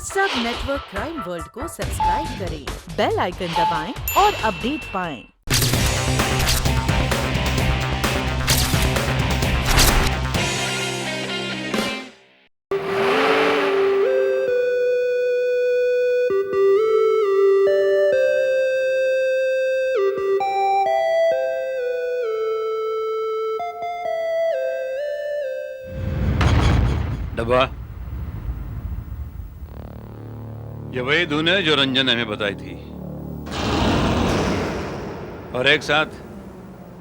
सब network crime world को subscribe करें, बेल आइकन दबाएं और अपडेट पाएं। डब्बा, ये वही धुन है जो रंजन ने हमें बताई थी, और एक साथ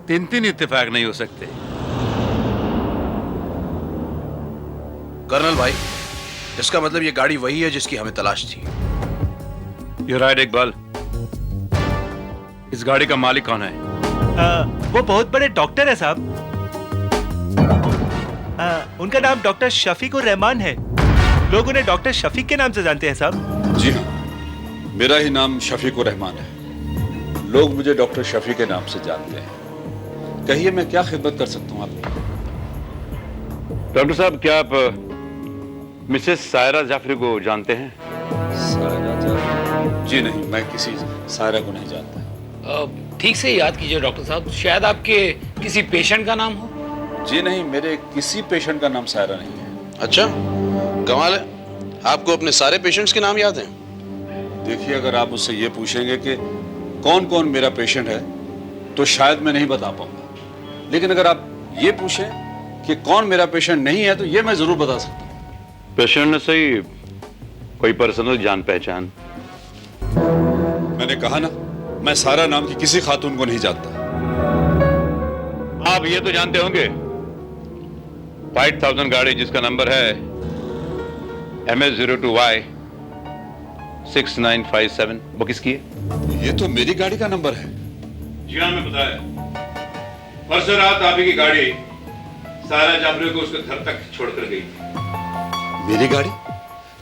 तीन तीन इत्तेफाक नहीं हो सकते। कर्नल भाई, इसका मतलब ये गाड़ी वही है जिसकी हमें तलाश थी। You right Iqbal. इस गाड़ी का मालिक कौन है? वो बहुत बड़े डॉक्टर है साहब। उनका नाम डॉक्टर शफीकुर रहमान है। लोग उन्हें डॉक्टर शफीक के नाम से जानते हैं साहब। जी हाँ, मेरा ही नाम शफीकुर रहमान है। लोग मुझे डॉक्टर शफी के नाम से जानते हैं। कहिए, मैं क्या खिदमत कर सकता हूँ आपकी? डॉक्टर साहब, क्या आप मिसेस सायरा जाफरी को जानते हैं? सायरा जाफरी? जी नहीं, मैं किसी सायरा को नहीं जानता। ठीक से याद कीजिए डॉक्टर साहब, शायद आपके किसी पेशेंट का नाम हो। जी नहीं, मेरे किसी पेशेंट का नाम सायरा नहीं है। अच्छा, कमाल है, आपको अपने सारे पेशेंट्स के नाम याद हैं? देखिए, अगर आप मुझसे ये पूछेंगे कि कौन कौन मेरा पेशेंट है तो शायद मैं नहीं बता पाऊंगा, लेकिन अगर आप ये पूछें कि कौन मेरा पेशेंट नहीं है तो ये मैं जरूर बता सकता हूँ। पेशेंट ने सही कोई पर्सनल जान पहचान? मैंने कहा ना, मैं सारा नाम की किसी खातून को नहीं जानता। आप ये तो जानते होंगे 5000 गाड़ी जिसका नंबर है MS02Y 6957, वो किसकी है? ये तो मेरी गाड़ी का नंबर है। जी हाँ, मैं बताया। परसों रात आप ही की गाड़ी सारा जाफरी को उसके घर तक छोड़कर गई थी। मेरी गाड़ी?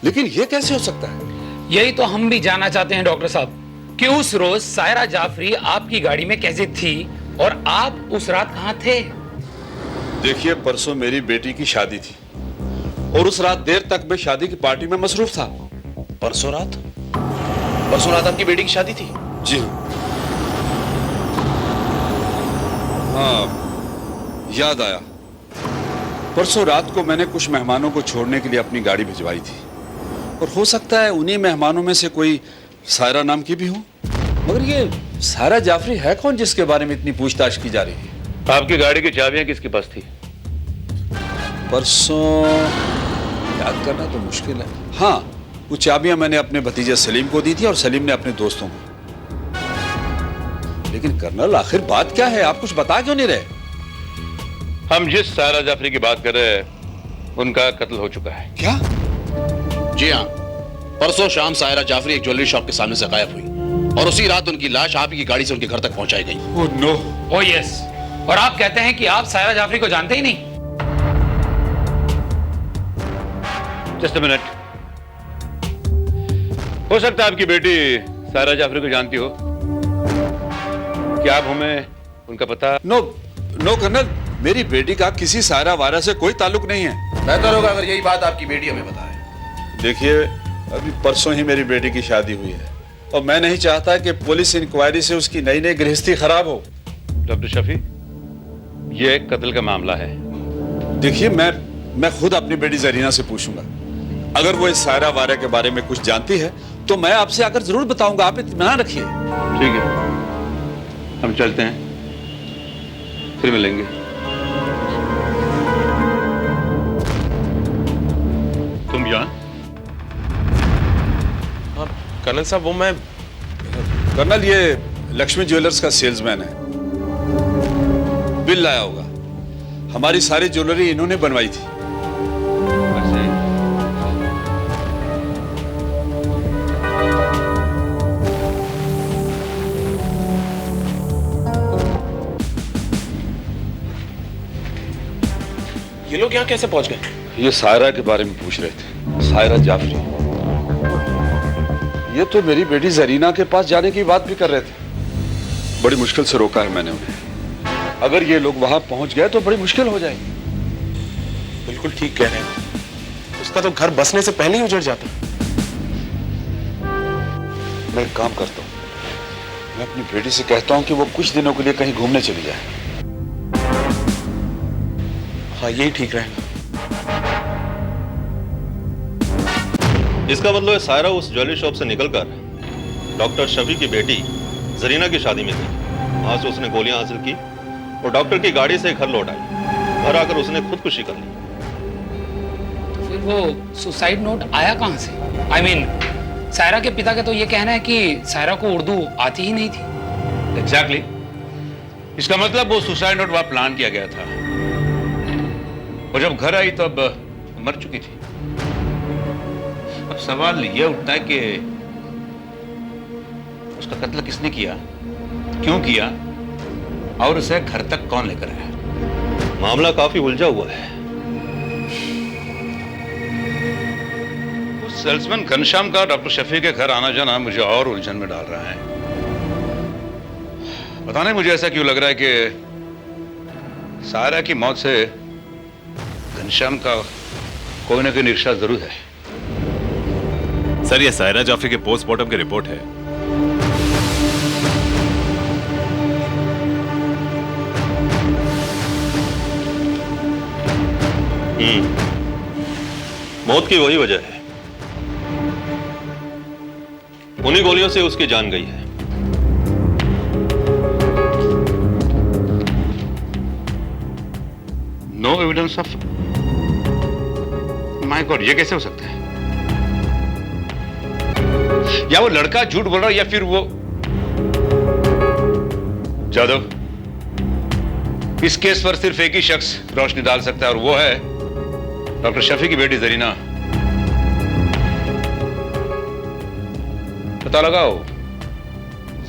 लेकिन ये कैसे हो सकता है? यही तो हम भी जानना चाहते हैं डॉक्टर साहब कि उस रोज सायरा जाफरी आपकी गाड़ी में कैसे थी और आप उस रात कहाँ थे? देखिए, परसों मेरी बेटी की शादी थी और उस रात देर तक मैं शादी की पार्टी में मसरूफ था। परसों रात? परसों रात आपकी बेटी की शादी थी? जी हाँ, याद आया। परसों रात को मैंने कुछ मेहमानों को छोड़ने के लिए अपनी गाड़ी भिजवाई थी, और हो सकता है उन्हीं मेहमानों में से कोई सायरा नाम की भी हो। मगर ये सायरा जाफरी है कौन जिसके बारे में इतनी पूछताछ की जा रही है? आपकी गाड़ी की चाबियां किसके पास थी? परसों याद करना तो मुश्किल है। हाँ, वो चाबियां मैंने अपने भतीजे सलीम को दी थी और सलीम ने अपने दोस्तों को। लेकिन कर्नल, आखिर बात क्या है? आप कुछ बता क्यों नहीं रहे? हम जिस सायरा जाफरी की बात कर रहे हैं उनका कत्ल हो चुका है। क्या? जी हाँ, परसों शाम सायरा जाफरी एक ज्वेलरी शॉप के सामने से गायब हुई और उसी रात उनकी लाश आप ही की गाड़ी से उनके घर तक पहुंचाई गई। Oh no. ओह यस, और आप कहते हैं कि आप सायरा जाफरी को जानते ही नहीं? Just a minute. हो सकता है आपकी बेटी सायरा जाफरी को जानती हो। क्या आप हमें उनका पता? नो नो कर्नल, मेरी बेटी का किसी सायरा वायरा से कोई ताल्लुक नहीं है। बेहतर होगा अगर यही बात आपकी बेटी हमें बताए। देखिए, अभी परसों ही मेरी बेटी की शादी हुई है और मैं नहीं चाहता कि पुलिस इंक्वायरी से उसकी नई नई गृहस्थी खराब हो। डॉक्टर शफी, ये एक कत्ल का मामला है। देखिए, मैं खुद अपनी बेटी जरीना से पूछूंगा। अगर वो इस सायरा वायरा के बारे में कुछ जानती है तो मैं आपसे आकर जरूर बताऊंगा। आप इत्मीनान रखिए। ठीक है, हम चलते हैं, फिर मिलेंगे। तुम यहाँ? कर्नल साहब, वो मैं कर्नल, ये लक्ष्मी ज्वेलर्स का सेल्समैन है। बिल लाया होगा। हमारी सारी ज्वेलरी इन्होंने बनवाई थी। ये लोग यहाँ कैसे पहुंच गए? ये सायरा के बारे में पूछ रहे थे। सायरा जाफरी, ये तो मेरी बेटी जरीना के पास जाने की बात भी कर रहे थे। बड़ी मुश्किल से रोका है मैंने उन्हें। अगर ये लोग वहां पहुंच गए तो बड़ी मुश्किल हो जाएगी। बिल्कुल ठीक कह रहे हैं। उसका तो घर बसने से पहले ही उजड़ जाता। मैं एक काम करता हूँ, मैं अपनी बेटी से कहता हूँ कि वो कुछ दिनों के लिए कहीं घूमने चली जाए। हाँ, यही ठीक रहेगा। इसका मतलब है सायरा उस ज्वेलरी शॉप से निकलकर डॉक्टर शफी की बेटी जरीना की शादी में गई। वहां से उसने गोलियां हासिल की और डॉक्टर की गाड़ी से घर लौट आई। घर आकर उसने खुदकुशी कर ली। तो फिर वो सुसाइड नोट आया कहां से? I mean, सायरा के पिता का तो ये कहना है कि सायरा को उर्दू आती ही नहीं थी। एग्जैक्टली। इसका मतलब वो सुसाइड नोट वहां प्लान किया गया था और जब घर आई तब मर चुकी थी। अब सवाल यह उठता है कि उसका कत्ल किसने किया, क्यों किया और उसे घर तक कौन लेकर आया। मामला काफी उलझा हुआ है। उस सेल्समैन घनश्याम का डॉक्टर शफी के घर आना जाना मुझे और उलझन में डाल रहा है। पता नहीं मुझे ऐसा क्यों लग रहा है कि सायरा की मौत से घनश्याम का कोई ना कोई रिश्ता जरूर है। सर, ये सायरा जाफरी के पोस्टमार्टम की रिपोर्ट है। मौत की वही वजह है। उन्हीं गोलियों से उसकी जान गई है। No evidence of. My god, ये कैसे हो सकता है? या वो लड़का झूठ बोल रहा है या फिर वो जादव। इस केस पर सिर्फ एक ही शख्स रोशनी डाल सकता है और वो है डॉक्टर शफी की बेटी जरीना। पता लगाओ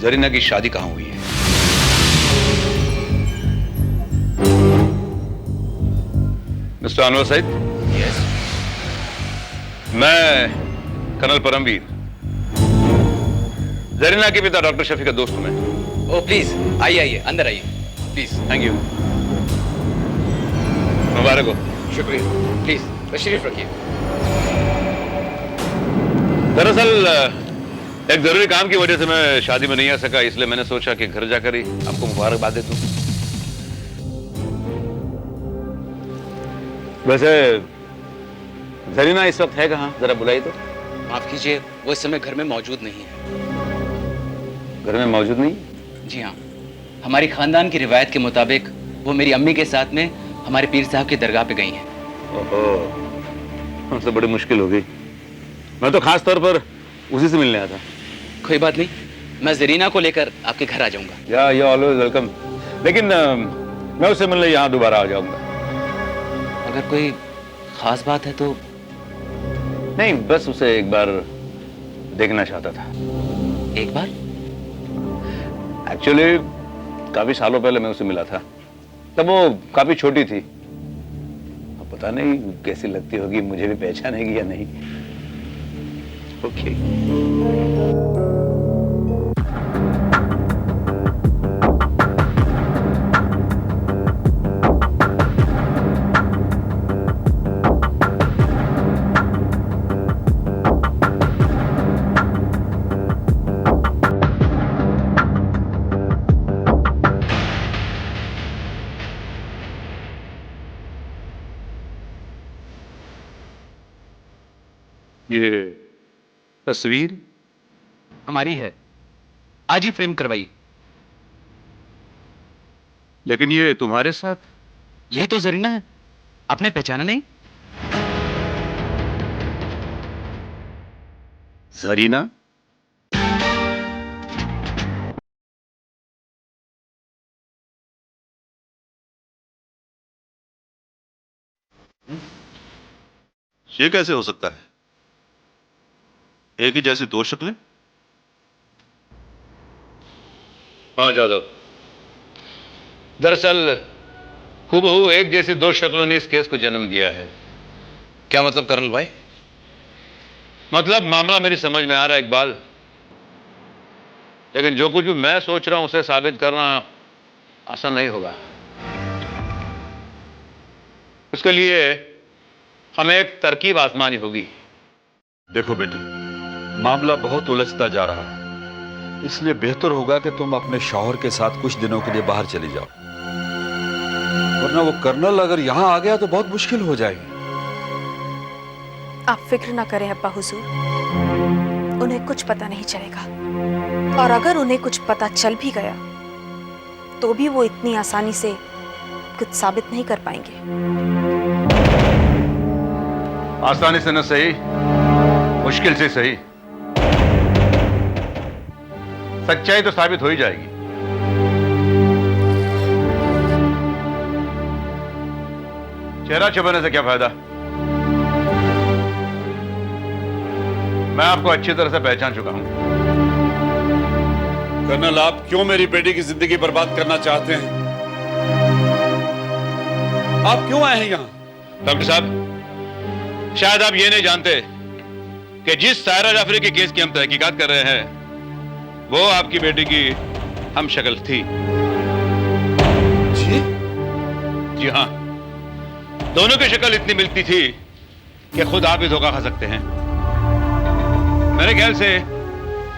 जरीना की शादी कहां हुई है। मिस्टर अनवर सईद। यस। मैं कर्नल परमवीर, जरीना के पिता डॉक्टर शफी का दोस्त हूं मैं। ओ प्लीज आइए आइए, अंदर आइए प्लीज। Thank you. मुबारक हो। शुक्रिया। प्लीज तशरीफ रखिए। दरअसल एक जरूरी काम की वजह से मैं शादी में नहीं आ सका, इसलिए मैंने सोचा कि घर जाकर ही आपको मुबारकबाद दे दूं। वैसे जरीना इस वक्त है कहां, जरा बुलाइए तो। माफ कीजिए, वो इस समय घर में मौजूद नहीं है। घर में मौजूद नहीं? जी हाँ, हमारी खानदान की रिवायत के मुताबिक वो मेरी अम्मी के साथ में हमारे पीर साहब की दरगाह पे गई हैं। ओहो, हमसे बड़ी मुश्किल हो गई। मैं तो खास तौर पर उसी से मिलने आया था। कोई बात नहीं, मैं जरीना को लेकर आपके घर आ जाऊंगा। या यू ऑलवेज वेलकम। लेकिन मैं उससे मिलने यहाँ दोबारा आ जाऊंगा। अगर कोई खास बात है तो? नहीं, बस उसे एक बार देखना चाहता था। एक बार? एक्चुअली काफी सालों पहले मैं उसे मिला था, तब वो काफी छोटी थी। अब पता नहीं कैसी लगती होगी, मुझे भी पहचानेगी या नहीं। ओके। ये तस्वीर हमारी है, आज ही फ्रेम करवाई। लेकिन ये तुम्हारे साथ? यही तो जरीना है, आपने पहचाना नहीं? जरीना? ये कैसे हो सकता है? एक ही जैसी दो शक्लें? हाँ जादव, दरअसल हूबहू एक जैसी दो शक्लों ने इस केस को जन्म दिया है। क्या मतलब कर्नल भाई? मतलब मामला मेरी समझ में आ रहा है इकबाल, लेकिन जो कुछ भी मैं सोच रहा हूं उसे साबित करना आसान नहीं होगा। उसके लिए हमें एक तरकीब आजमानी होगी। देखो बेटी, मामला बहुत उलझता जा रहा है। इसलिए बेहतर होगा कि तुम अपने शौहर के साथ कुछ दिनों के लिए बाहर चली जाओ, वरना वो कर्नल अगर यहाँ आ गया तो बहुत मुश्किल हो जाएगी। आप फिक्र ना करें अब्बा हुजूर, उन्हें कुछ पता नहीं चलेगा, और अगर उन्हें कुछ पता चल भी गया तो भी वो इतनी आसानी से कुछ साबित नहीं कर पाएंगे। आसानी से न सही, मुश्किल से सही, सच्चाई तो साबित हो ही जाएगी। चेहरा छुपाने से क्या फायदा? मैं आपको अच्छी तरह से पहचान चुका हूं। कर्नल, आप क्यों मेरी बेटी की जिंदगी बर्बाद करना चाहते हैं? आप क्यों आए हैं यहाँ? डॉक्टर साहब, शायद आप ये नहीं जानते कि जिस सायरा जाफरी के केस की हम तहकीकात कर रहे हैं वो आपकी बेटी की हम शक्ल थी। जी? जी हाँ, दोनों की शक्ल इतनी मिलती थी कि खुद आप ही धोखा खा सकते हैं। मेरे ख्याल से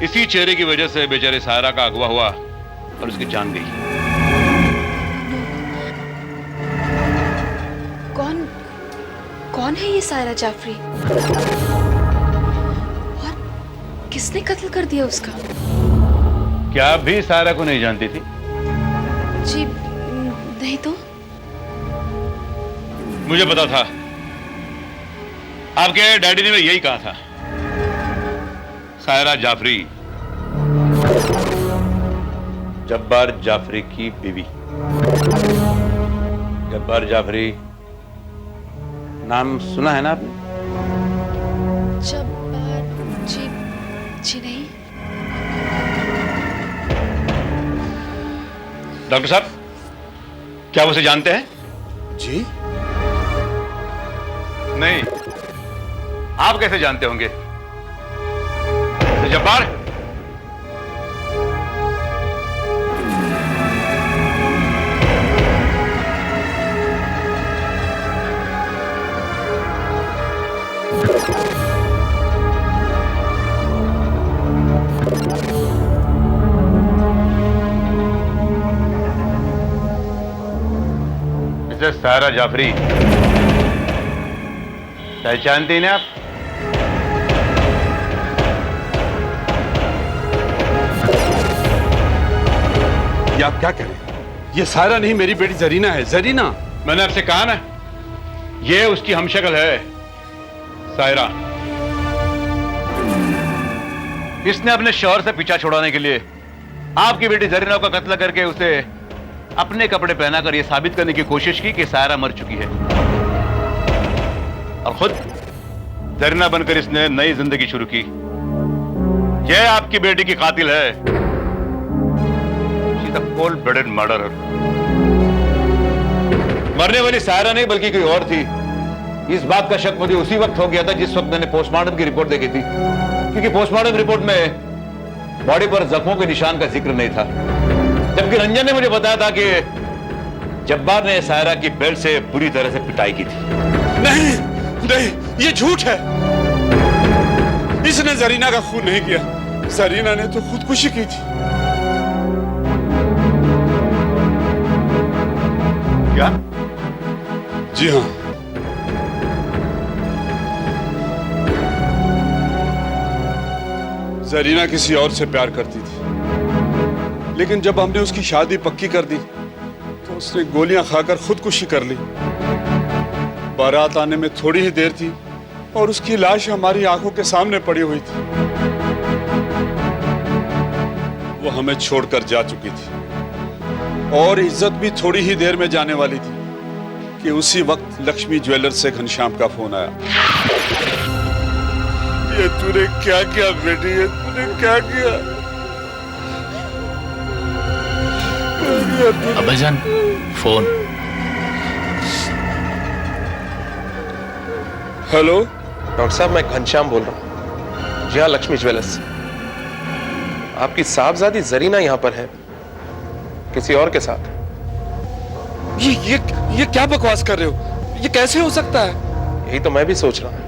इसी चेहरे की वजह से बेचारे सायरा का अगवा हुआ और उसकी जान गई। कौन है ये सायरा जाफरी? और किसने कत्ल कर दिया उसका? क्या आप भी सायरा को नहीं जानती थी? जी नहीं तो। मुझे पता था, आपके डैडी ने यही कहा था। सायरा जाफरी, जब्बार जाफरी की बीवी। जब्बार जाफरी नाम सुना है ना आपने? जब्बार? जी नहीं। डॉक्टर साहब, क्या आप उसे जानते हैं? जी नहीं, आप कैसे जानते होंगे? जब्बार, मिसेस सायरा जाफरी, पहचानती हैं आप? ये आप क्या कह रहे हैं? ये सायरा नहीं, मेरी बेटी जरीना है। जरीना? मैंने आपसे कहा ना, ये उसकी हमशक्ल है, सायरा। इसने अपने शौहर से पीछा छुड़ाने के लिए आपकी बेटी जरीना का कत्ल करके उसे अपने कपड़े पहनाकर यह साबित करने की कोशिश की कि सायरा मर चुकी है, और खुद जरीना बनकर इसने नई जिंदगी शुरू की। यह आपकी बेटी की कातिल है। She is a cold blooded murderer. मरने वाली सायरा नहीं बल्कि कोई और थी। इस बात का शक मुझे उसी वक्त हो गया था जिस वक्त मैंने पोस्टमार्टम की रिपोर्ट देखी थी, क्योंकि पोस्टमार्टम रिपोर्ट में बॉडी पर जख्मों के निशान का जिक्र नहीं था, जबकि रंजन ने मुझे बताया था कि जब्बार ने सायरा की बेल्ट से बुरी तरह से पिटाई की थी। नहीं नहीं, ये झूठ है। इसने जरीना का खून नहीं किया। जरीना ने तो खुदकुशी की थी। क्या? जी हाँ, जरीना किसी और से प्यार करती थी, लेकिन जब हमने उसकी शादी पक्की कर दी तो उसने गोलियां खाकर खुदकुशी कर ली। बारात आने में थोड़ी ही देर थी और उसकी लाश हमारी आंखों के सामने पड़ी हुई थी। वो हमें छोड़कर जा चुकी थी और इज्जत भी थोड़ी ही देर में जाने वाली थी कि उसी वक्त लक्ष्मी ज्वेलर्स से घनश्याम का फोन आया। ये तूने क्या किया बेटी? ये तूने क्या किया? अब्बाजान, फोन। हेलो डॉक्टर साहब, मैं घनश्याम बोल रहा हूँ। जी हाँ, लक्ष्मी ज्वेलर्स से। आपकी साहबजादी जरीना यहाँ पर है, किसी और के साथ। ये क्या बकवास कर रहे हो? ये कैसे हो सकता है? यही तो मैं भी सोच रहा हूँ।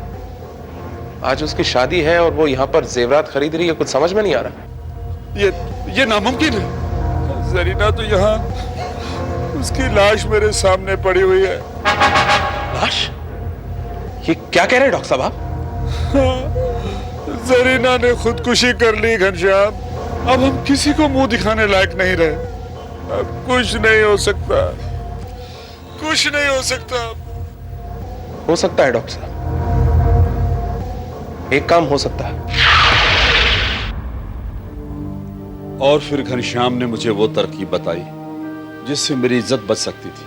आज उसकी शादी है और वो यहाँ पर जेवरात खरीद रही है, कुछ समझ में नहीं आ रहा। ये नामुमकिन है। जरीना तो यहाँ, उसकी लाश मेरे सामने पड़ी हुई है। लाश? ये क्या कह रहे हैं डॉक्टर साहब आप? जरीना ने खुदकुशी कर ली घनश्याम। अब हम किसी को मुंह दिखाने लायक नहीं रहे। अब कुछ नहीं हो सकता, कुछ नहीं हो सकता। हो सकता है डॉक्टर साहब, एक काम हो सकता है। और फिर घनश्याम ने मुझे वो तरकीब बताई जिससे मेरी इज्जत बच सकती थी।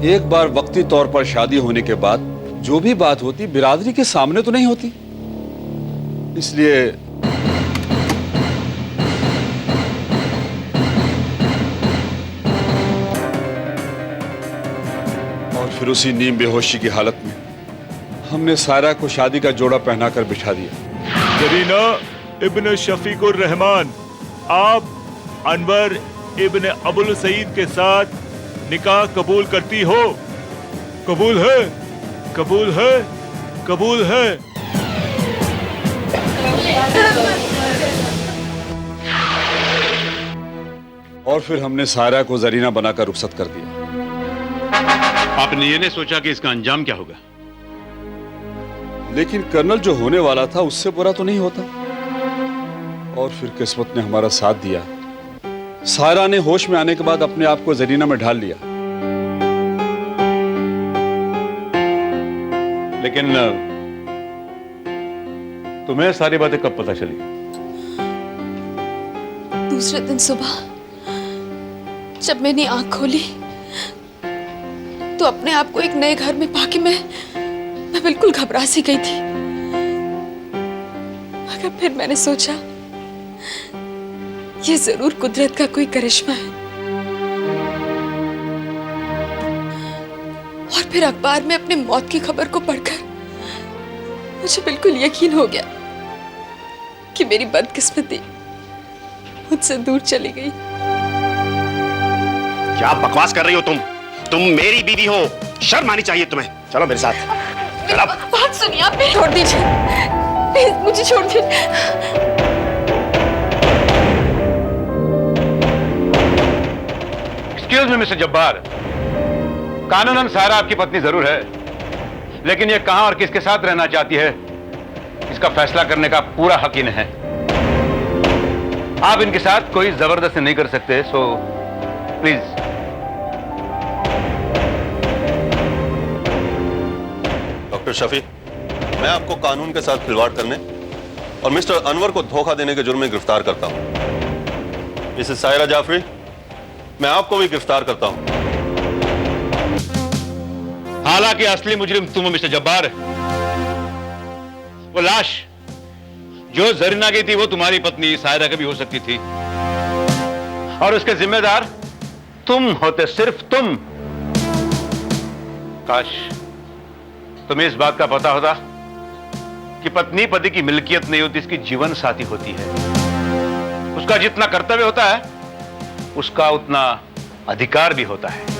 एक बार वक्ती तौर पर शादी होने के बाद जो भी बात होती बिरादरी के सामने तो नहीं होती, इसलिए और फिर उसी नीम बेहोशी की हालत में हमने सायरा को शादी का जोड़ा पहनाकर बिठा दिया। जरीना इब्न शफीकुर रहमान, आप अनवर इब्न अबुल सईद के साथ निकाह कबूल करती हो? कबूल है, कबूल है, कबूल है। और फिर हमने सायरा को जरीना बनाकर रुखसत कर दिया। आपने ये नहीं सोचा कि इसका अंजाम क्या होगा? लेकिन कर्नल जो होने वाला था उससे बुरा तो नहीं होता। और फिर किस्मत ने हमारा साथ दिया। सायरा ने होश में आने के बाद अपने आप को जरीना में ढाल लिया। लेकिन तुम्हें सारी बातें कब पता चली? दूसरे दिन सुबह जब मैंने आंख खोली तो अपने आप को एक नए घर में पाके मैं बिल्कुल घबरा सी गई थी। मगर फिर मैंने सोचा ये जरूर कुदरत का कोई करिश्मा है। और फिर अखबार में अपने मौत की खबर को पढ़कर मुझे बिल्कुल यकीन हो गया कि मेरी बदकिस्मती मुझसे दूर चली गई। क्या बकवास कर रही हो तुम मेरी बीवी हो, शर्म आनी चाहिए तुम्हें। चलो मेरे साथ। बात सुनिए, आप छोड़ दीजिए प्लीज, मुझे छोड़ दीजिए। एक्सक्यूज मी मिस्टर जब्बार, कानूनन सायरा आपकी पत्नी जरूर है, लेकिन ये कहां और किसके साथ रहना चाहती है इसका फैसला करने का पूरा हक इन्हें है। आप इनके साथ कोई जबरदस्ती नहीं कर सकते, सो प्लीज। डॉक्टर शफी, मैं आपको कानून के साथ खिलवाड़ करने और मिस्टर अनवर को धोखा देने के जुर्म में गिरफ्तार करता हूं। मिसेस सायरा जाफरी, मैं आपको भी गिरफ्तार करता हूं। हालांकि असली मुजरिम तुम हो मिस्टर जब्बार। वो लाश जो जरीना की थी वो तुम्हारी पत्नी सायरा की भी हो सकती थी, और उसके जिम्मेदार तुम होते, सिर्फ तुम। काश तुम्हें इस बात का पता होता कि पत्नी पति की मिल्कियत नहीं होती, इसकी जीवन साथी होती है। उसका जितना कर्तव्य होता है उसका उतना अधिकार भी होता है।